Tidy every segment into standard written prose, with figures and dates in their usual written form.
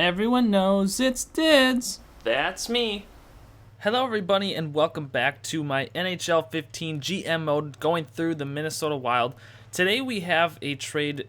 Everyone knows it's Dids. That's me. Hello everybody and welcome back to my NHL 15 GM mode going through the Minnesota Wild. Today we have a trade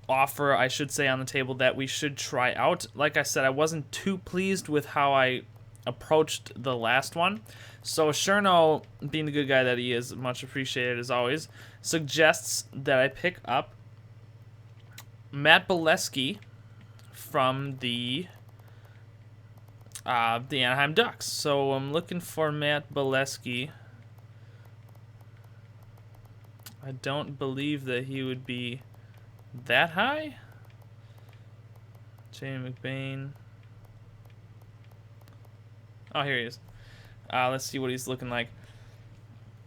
offer, I should say, on the table that we should try out. Like I said, I wasn't too pleased with how I approached the last one. So Cherno, being the good guy that he is, much appreciated as always, suggests that I pick up Matt Bolesky from the Anaheim Ducks. So I'm looking for Matt Bolesky. I don't believe that he would be that high. Jamie McBain. Oh, here he is. Let's see what he's looking like.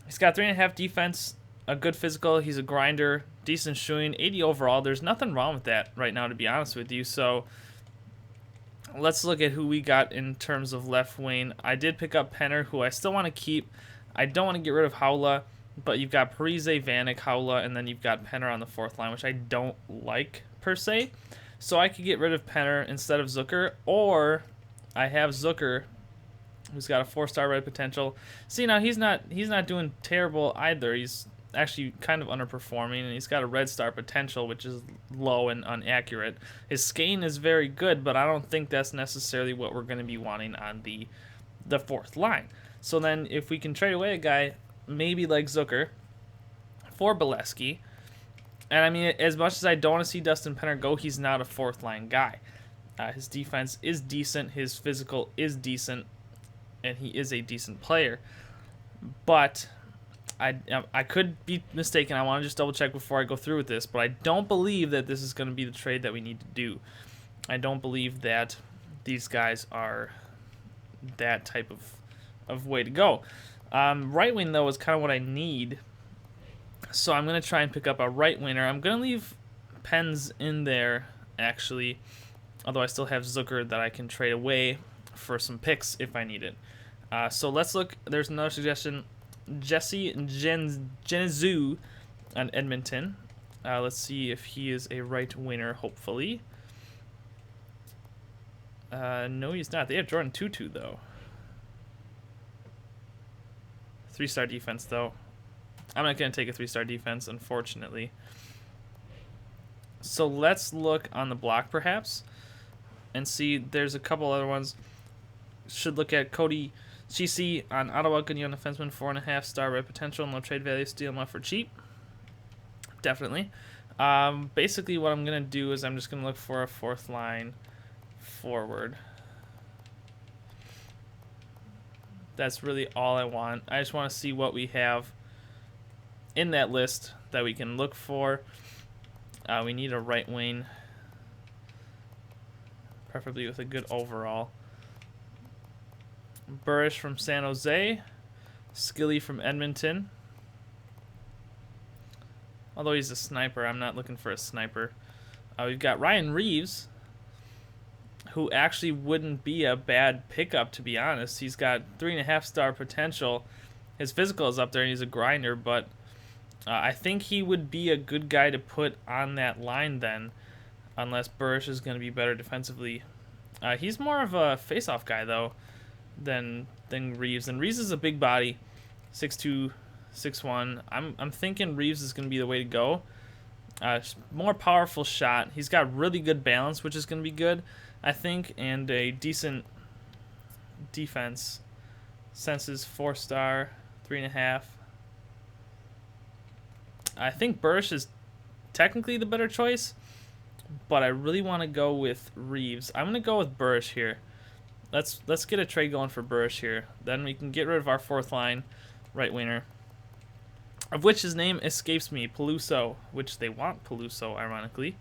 He's got 3.5 defense, a good physical. He's a grinder, decent shooting, 80 overall. There's nothing wrong with that right now, to be honest with you. So let's look at who we got in terms of left wing. I did pick up Penner, who I still want to keep. I don't want to get rid of Haula, but you've got Parise, Vanek, Haula, and then you've got Penner on the fourth line, which I don't like per se. So I could get rid of Penner instead of Zucker, or I have Zucker, who's got a 4-star red potential. See, now he's not doing terrible either. He's actually kind of underperforming, and he's got a red star potential, which is low and inaccurate. His skating is very good, but I don't think that's necessarily what we're going to be wanting on the fourth line. So then if we can trade away a guy maybe like Zucker for Bolesky, and I mean, as much as I don't want to see Dustin Penner go, he's not a fourth line guy. His defense is decent, his physical is decent, and he is a decent player. But I could be mistaken. I want to just double check before I go through with this, but I don't believe that this is going to be the trade that we need to do. I don't believe that these guys are that type of way to go. Right wing, though, is kind of what I need. So I'm going to try and pick up a right winger. I'm going to leave Pens in there, actually, although I still have Zucker that I can trade away for some picks if I need it. So let's look. There's another suggestion. Jesse Genezu on Edmonton. Let's see if he is a right winger, hopefully. No, he's not. They have Jordan Tutu, though. 3-star defense, though. I'm not going to take a 3-star defense, unfortunately. So let's look on the block, perhaps, and see. There's a couple other ones. Should look at Cody CC on Ottawa, good young defenseman, 4.5-star red potential, no trade value, steal him up for cheap. Definitely. Basically, what I'm going to do is I'm just going to look for a fourth line forward. That's really all I want. I just want to see what we have in that list that we can look for. We need a right wing, preferably with a good overall. Burrish from San Jose, Skilly from Edmonton. Although he's a sniper, I'm not looking for a sniper. We've got Ryan Reeves, who actually wouldn't be a bad pickup, to be honest. He's got 3.5-star potential. His physical is up there, and he's a grinder, but I think he would be a good guy to put on that line then, unless Burrish is going to be better defensively. He's more of a face-off guy, though, than Reeves. And Reeves is a big body, 6'2", 6'1". I'm thinking Reeves is going to be the way to go. More powerful shot. He's got really good balance, which is going to be good, I think, and a decent defense. Senses 4-star, 3.5. I think Burrish is technically the better choice, but I really want to go with Reeves. I'm going to go with Burrish here. Let's get a trade going for Burrish here. Then we can get rid of our fourth line right winger, of which his name escapes me, Peluso, which they want Peluso, ironically.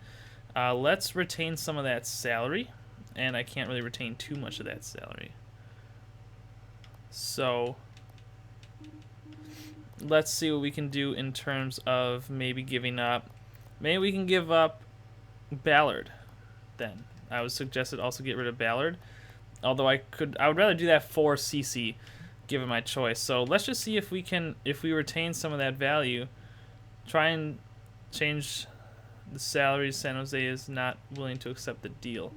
Let's retain some of that salary, and I can't really retain too much of that salary. So let's see what we can do in terms of maybe giving up. Maybe we can give up Ballard then. I would suggest it also get rid of Ballard. Although I would rather do that for CC, given my choice. So let's just see if we retain some of that value, try and change the salaries. San Jose is not willing to accept the deal.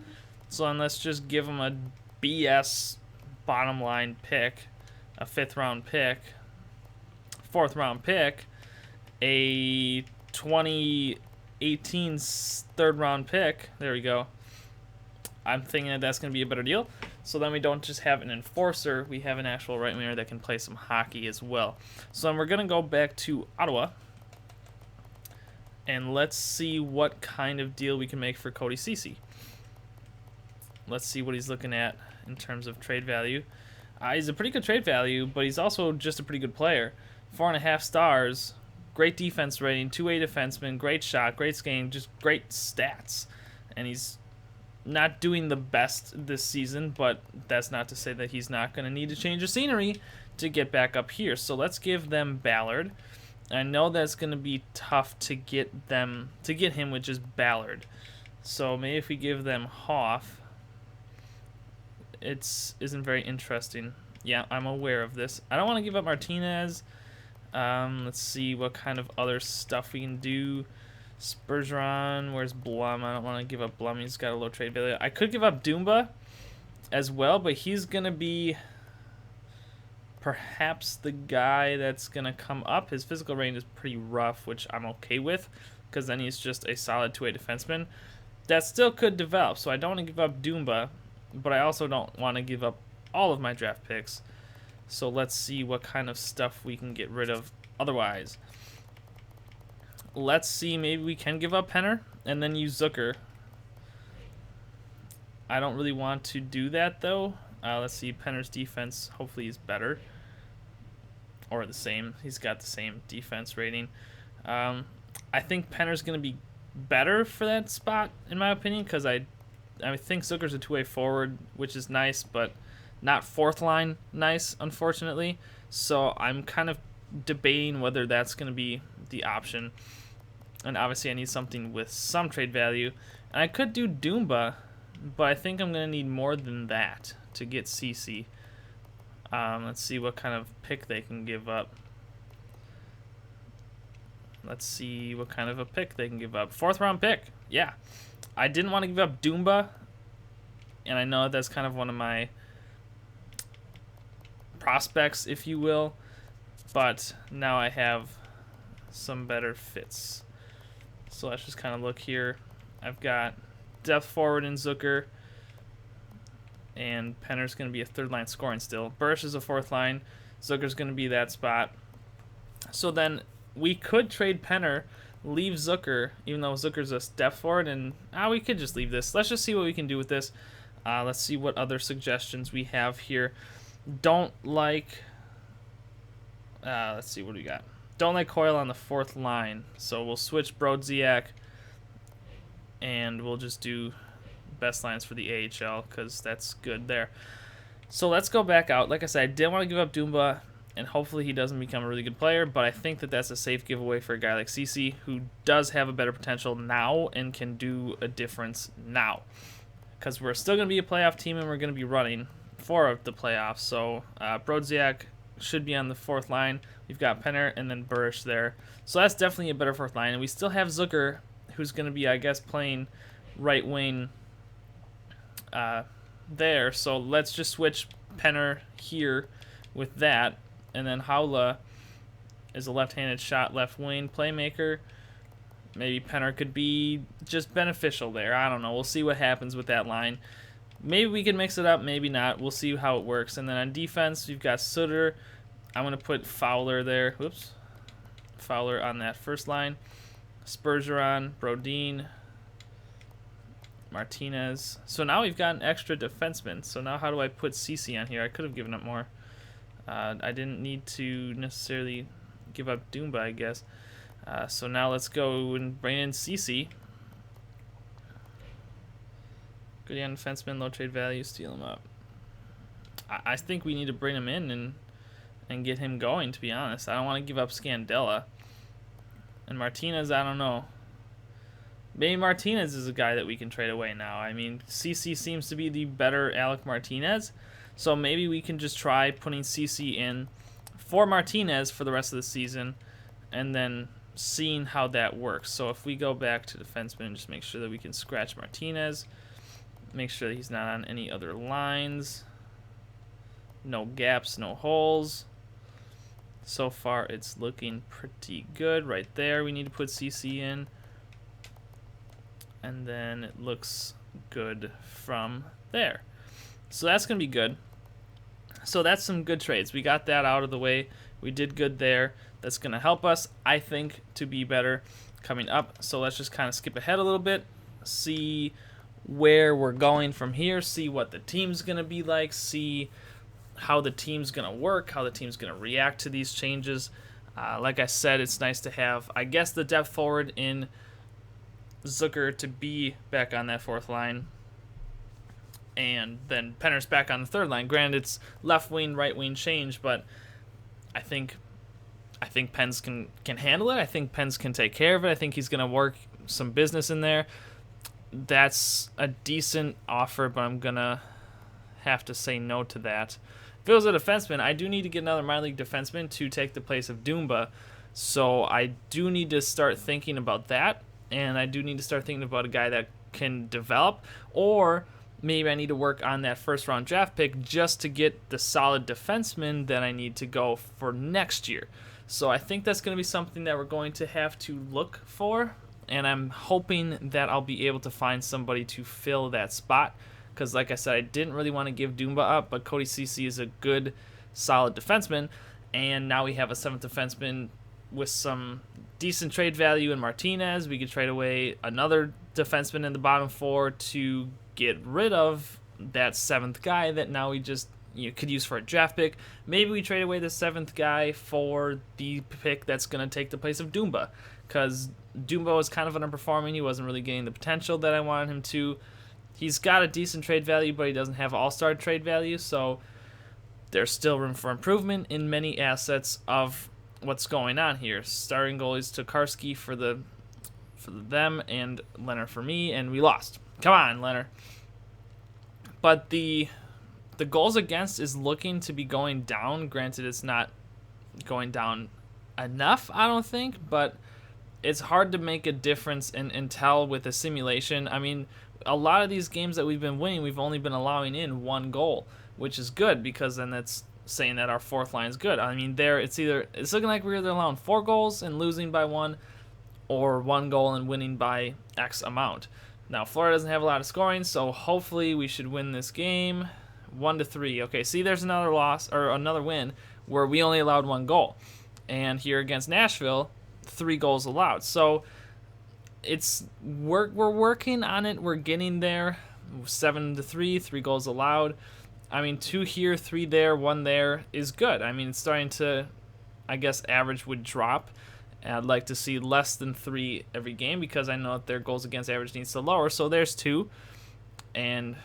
So then let's just give him a BS bottom line pick, a 5th round pick, 4th round pick, a 2018 3rd round pick. There we go. I'm thinking that that's going to be a better deal. So then we don't just have an enforcer, we have an actual right winger that can play some hockey as well. So then we're going to go back to Ottawa. And let's see what kind of deal we can make for Cody Ceci. Let's see what he's looking at in terms of trade value. He's a pretty good trade value, but he's also just a pretty good player. 4.5 stars, great defense rating, 2-way defenseman, great shot, great skating, just great stats. And he's not doing the best this season, but that's not to say that he's not going to need to change the scenery to get back up here. So let's give them Ballard. I know that's going to be tough to get him with just Ballard. So maybe if we give them Hoff, it isn't very interesting. Yeah, I'm aware of this. I don't want to give up Martinez. Let's see what kind of other stuff we can do. Spurgeon, where's Blum? I don't want to give up Blum. He's got a low trade value. I could give up Dumba as well, but he's going to be perhaps the guy that's going to come up. His physical range is pretty rough, which I'm okay with, because then he's just a solid 2-way defenseman. That still could develop, so I don't want to give up Dumba, but I also don't want to give up all of my draft picks. So let's see what kind of stuff we can get rid of otherwise. Let's see, maybe we can give up Penner and then use Zucker. I don't really want to do that, though. Let's see, Penner's defense hopefully is better. Or the same. He's got the same defense rating. I think Penner's going to be better for that spot, in my opinion, because I think Zucker's a 2-way forward, which is nice, but not 4th line nice, unfortunately. So I'm kind of debating whether that's going to be the option. And obviously I need something with some trade value. And I could do Dumba, but I think I'm going to need more than that to get Ceci. Let's see what kind of pick they can give up. Let's see what kind of a pick they can give up. 4th round pick. Yeah. I didn't want to give up Dumba. And I know that's kind of one of my prospects, if you will. But now I have some better fits. So let's just kind of look here. I've got depth forward in Zucker. And Penner's going to be a 3rd line scoring still. Bursch is a 4th line. Zucker's going to be that spot. So then we could trade Penner, leave Zucker, even though Zucker's a depth forward, and we could just leave this. Let's just see what we can do with this. Let's see what other suggestions we have here. Don't like... let's see, what do we got? Don't like Coyle on the 4th line. So we'll switch Brodziak, and we'll just do best lines for the AHL, because that's good there. So let's go back out. Like I said, I didn't want to give up Dumba, and hopefully he doesn't become a really good player, but I think that that's a safe giveaway for a guy like Ceci, who does have a better potential now and can do a difference now. Because we're still going to be a playoff team, and we're going to be running for the playoffs. So Brodziak should be on the 4th line. We've got Penner and then Burrish there. So that's definitely a better 4th line. And we still have Zucker, who's going to be, I guess, playing right wing there. So let's just switch Penner here with that. And then Haula is a left-handed shot left wing playmaker. Maybe Penner could be just beneficial there. I don't know. We'll see what happens with that line. Maybe we can mix it up, maybe not. We'll see how it works. And then on defense, we've got Sutter. I'm going to put Fowler there. Whoops. Fowler on that 1st line. Spurgeon, Brodin, Martinez. So now we've got an extra defenseman. So now how do I put Ceci on here? I could have given up more. I didn't need to necessarily give up Dumba, I guess. So now let's go and bring in Ceci. Good young defenseman, low trade value, steal him up. I think we need to bring him in and get him going, to be honest. I don't want to give up Scandella. And Martinez, I don't know. Maybe Martinez is a guy that we can trade away now. I mean, Ceci seems to be the better Alec Martinez. So maybe we can just try putting Ceci in for Martinez for the rest of the season and then seeing how that works. So if we go back to defenseman and just make sure that we can scratch Martinez. Make sure that he's not on any other lines. No gaps, no holes. So far, it's looking pretty good right there. We need to put CC in. And then it looks good from there. So that's going to be good. So that's some good trades. We got that out of the way. We did good there. That's going to help us, I think, to be better coming up. So let's just kind of skip ahead a little bit, see where we're going from here, see what the team's going to be like, see how the team's going to work, how the team's going to react to these changes. Like I said, it's nice to have, I guess, the depth forward in Zucker to be back on that fourth line. And then Penner's back on the third line. Granted, it's left wing, right wing change, but I think Pens can handle it. I think Pens can take care of it. I think he's going to work some business in there. That's a decent offer, but I'm going to have to say no to that. If it was a defenseman, I do need to get another minor league defenseman to take the place of Dumba. So I do need to start thinking about that, and I do need to start thinking about a guy that can develop, or maybe I need to work on that first-round draft pick just to get the solid defenseman that I need to go for next year. So I think that's going to be something that we're going to have to look for, and I'm hoping that I'll be able to find somebody to fill that spot, because like I said, I didn't really want to give Dumba up, but Cody Ceci is a good, solid defenseman, and now we have a seventh defenseman with some decent trade value in Martinez. We could trade away another defenseman in the bottom four to get rid of that seventh guy that now we just could use for a draft pick. Maybe we trade away the seventh guy for the pick that's going to take the place of Dumba, because Dumba was kind of underperforming. He wasn't really getting the potential that I wanted him to. He's got a decent trade value, but he doesn't have all-star trade value, so there's still room for improvement in many assets of what's going on here. Starting goalies Tokarski for them and Leonard for me, and we lost. Come on, Leonard. But the goals against is looking to be going down. Granted, it's not going down enough, I don't think, but it's hard to make a difference and tell with a simulation. I mean, a lot of these games that we've been winning, we've only been allowing in one goal, which is good, because then that's saying that our fourth line is good. I mean, it's looking like we're either allowing 4 goals and losing by 1, or 1 goal and winning by X amount. Now, Florida doesn't have a lot of scoring, so hopefully we should win this game 1-3. Okay, see, there's another loss, or another win, where we only allowed 1 goal. And here against Nashville, 3 goals allowed. So we're working on it. We're getting there. 7-3, 3 goals allowed. I mean, 2 here, 3 there, 1 there is good. I mean, it's starting to, I guess, average would drop. And I'd like to see less than 3 every game, because I know that their goals against average needs to lower. So there's 2. And,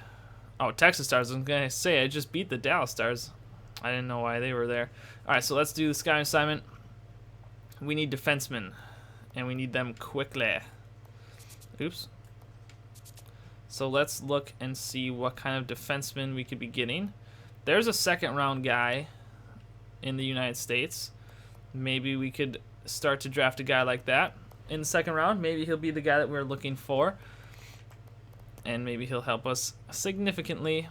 Texas Stars. I was going to say, I just beat the Dallas Stars. I didn't know why they were there. All right, so let's do the Sky assignment. We need defensemen, and we need them quickly. Oops. So let's look and see what kind of defenseman we could be getting. There's a second-round guy in the United States. Maybe we could start to draft a guy like that in the second round. Maybe he'll be the guy that we're looking for, and maybe he'll help us significantly.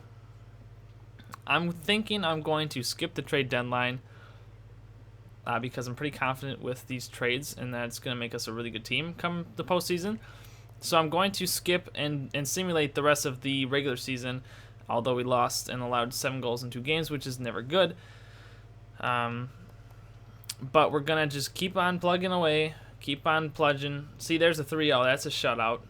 I'm thinking I'm going to skip the trade deadline because I'm pretty confident with these trades and that it's going to make us a really good team come the postseason. So I'm going to skip and simulate the rest of the regular season, although we lost and allowed 7 goals in 2 games, which is never good. But we're going to just keep on plugging away, keep on plunging. See, there's a 3-0. That's a shutout,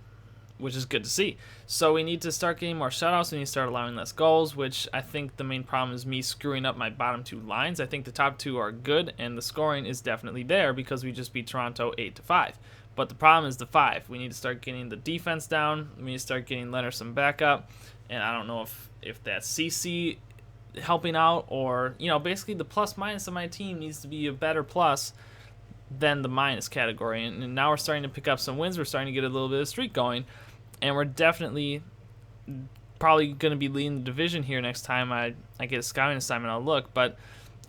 which is good to see. So we need to start getting more shutouts. We need to start allowing less goals, which I think the main problem is me screwing up my bottom 2 lines. I think the top 2 are good, and the scoring is definitely there because we just beat Toronto 8-5. But the problem is the 5. We need to start getting the defense down. We need to start getting Leonard some backup. And I don't know if that's CC helping out, or basically the plus minus of my team needs to be a better plus than the minus category. And now we're starting to pick up some wins. We're starting to get a little bit of streak going, and we're definitely probably going to be leading the division here next time I get a scouting assignment. I'll look, but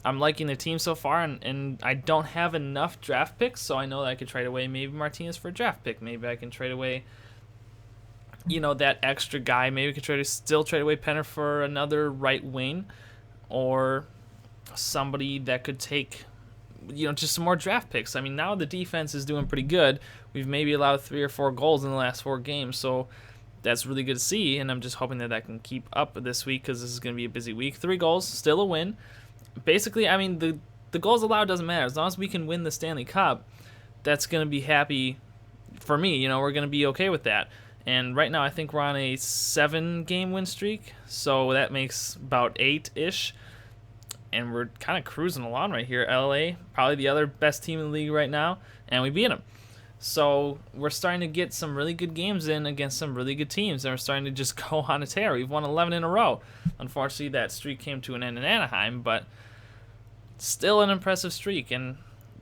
I'm liking the team so far, and I don't have enough draft picks, so I know that I could trade away maybe Martinez for a draft pick. Maybe I can trade away you know, that extra guy. Maybe we could still trade away Penner for another right wing, or somebody that could take, you know, just some more draft picks. I mean, now the defense is doing pretty good. We've maybe allowed 3 or 4 goals in the last 4 games, so that's really good to see, and I'm just hoping that that can keep up this week because this is going to be a busy week. 3 goals, still a win. Basically, I mean, the goals allowed doesn't matter. As long as we can win the Stanley Cup, that's going to be happy for me. You know, we're going to be okay with that. And right now I think we're on a 7-game win streak, so that makes about 8-ish. And we're kind of cruising along right here. LA, probably the other best team in the league right now, and we beat them. So we're starting to get some really good games in against some really good teams, and we're starting to just go on a tear. We've won 11 in a row. Unfortunately, that streak came to an end in Anaheim, but still an impressive streak, and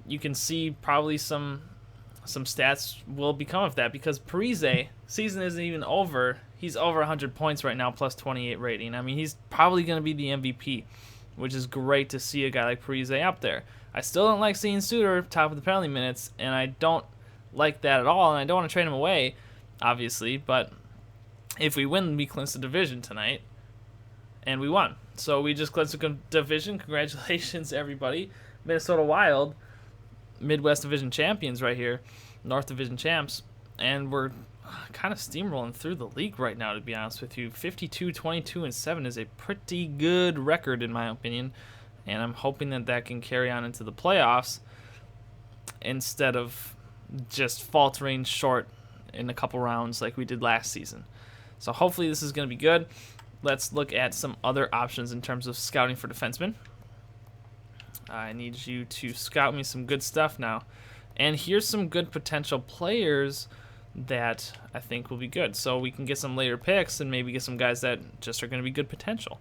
you can see probably some stats will become of that because Parise, season isn't even over. He's over 100 points right now, plus 28 rating. I mean, he's probably going to be the MVP, which is great to see a guy like Parise up there. I still don't like seeing Suter top of the penalty minutes, and I don't like that at all, and I don't want to trade him away, obviously, but if we win, we clinch the division tonight, and we won. So we just clinched the division. Congratulations, everybody. Minnesota Wild, Midwest Division champions right here, North Division champs, and we're kind of steamrolling through the league right now, to be honest with you. 52, 22, and 7 is a pretty good record, in my opinion, and I'm hoping that that can carry on into the playoffs instead of just faltering short in a couple rounds like we did last season. So hopefully this is going to be good. Let's look at some other options in terms of scouting for defensemen. I need you to scout me some good stuff now. And here's some good potential players that I think will be good. So we can get some later picks and maybe get some guys that just are going to be good potential.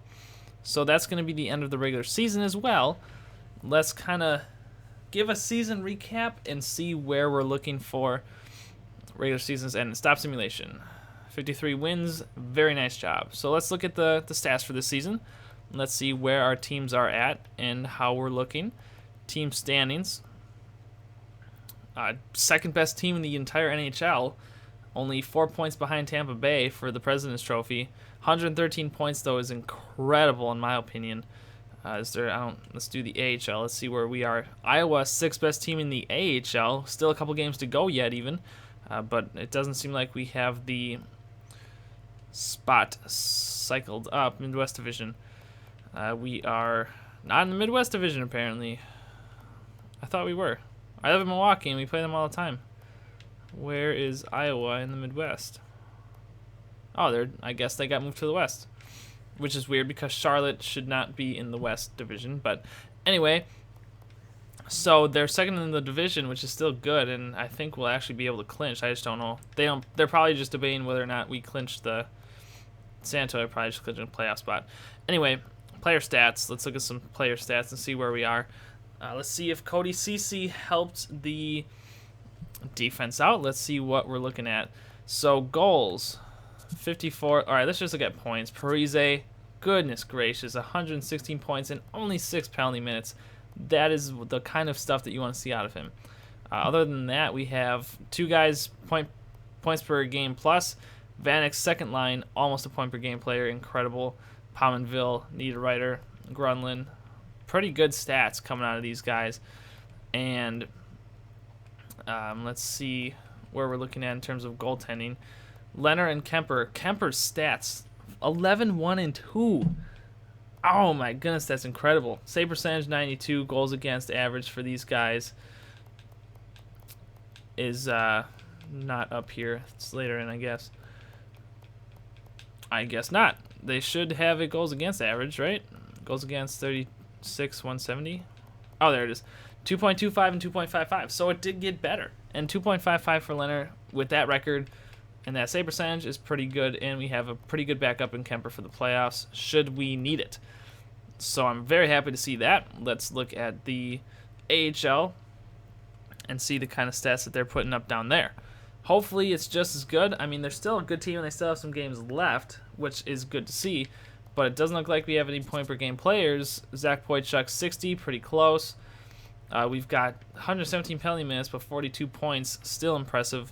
So that's going to be the end of the regular season as well. Let's kind of give a season recap and see where we're looking for regular seasons and stop simulation. 53 wins, very nice job. So let's look at the stats for this season. Let's see where our teams are at and how we're looking. Team standings. Second best team in the entire NHL. Only 4 points behind Tampa Bay for the President's Trophy. 113 points, though, is incredible in my opinion. Let's do the AHL. Let's see where we are. Iowa, 6th best team in the AHL. Still a couple games to go yet, even. But it doesn't seem like we have the spot cycled up. Midwest Division. We are not in the Midwest Division, apparently. I thought we were. I live in Milwaukee, and we play them all the time. Where is Iowa in the Midwest? Oh, I guess they got moved to the West, which is weird because Charlotte should not be in the West Division. But anyway, so they're second in the division, which is still good, and I think we'll actually be able to clinch. I just don't know. They're probably just debating whether or not we clinch the San Antonio. Probably just clinching a playoff spot. Anyway, player stats. Let's look at some player stats and see where we are. Let's see if Cody Ceci helped the defense out. Let's see what we're looking at. So goals, 54. All right, let's just look at points. Parise, goodness gracious, 116 points and only 6 penalty minutes. That is the kind of stuff that you want to see out of him. Other than that, we have 2 guys points per game plus. Vanek's second line, almost a point per game player, incredible. Pominville, Niederreiter, Grunlin. Pretty good stats coming out of these guys. And let's see where we're looking at in terms of goaltending. Leonard and Kemper. Kemper's stats, 11, 1, and 2. Oh my goodness, that's incredible. Save percentage 92, goals against average for these guys is not up here. It's later in, I guess. I guess not. They should have a goals against average, right? Goals against 36, 170. Oh, there it is. 2.25 and 2.55. So it did get better. And 2.55 for Leonard with that record and that save percentage is pretty good. And we have a pretty good backup in Kemper for the playoffs should we need it. So I'm very happy to see that. Let's look at the AHL and see the kind of stats that they're putting up down there. Hopefully it's just as good. I mean, they're still a good team and they still have some games left, which is good to see. But it doesn't look like we have any point-per-game players. Zach Boychuk, 60, pretty close. We've got 117 penalty minutes, but 42 points, still impressive.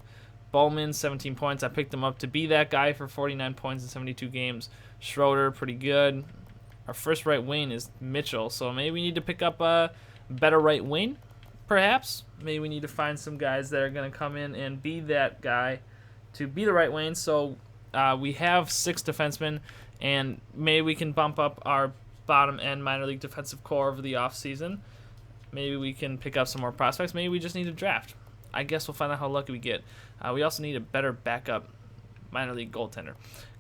Bowman, 17 points. I picked him up to be that guy for 49 points in 72 games. Schroeder, pretty good. Our first right wing is Mitchell, so maybe we need to pick up a better right wing, perhaps. Maybe we need to find some guys that are going to come in and be that guy to be the right wing. So we have 6 defensemen, and maybe we can bump up our bottom end minor league defensive core over the offseason. Maybe we can pick up some more prospects. Maybe we just need to draft. I guess we'll find out how lucky we get. We also need a better backup minor league goaltender.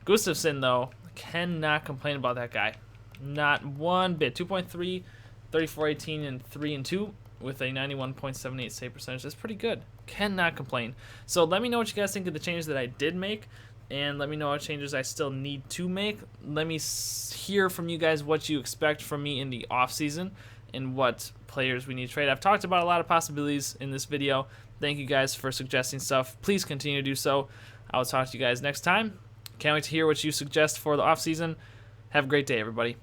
Gustafsson, though, cannot complain about that guy. Not one bit. 2.3, 34-18, and 3-2 with a 91.78 save percentage. That's pretty good. Cannot complain. So let me know what you guys think of the changes that I did make, and let me know what changes I still need to make. Let me hear from you guys what you expect from me in the offseason and what players we need to trade. I've talked about a lot of possibilities in this video. Thank you guys for suggesting stuff. Please continue to do so. I will talk to you guys next time. Can't wait to hear what you suggest for the offseason. Have a great day, everybody.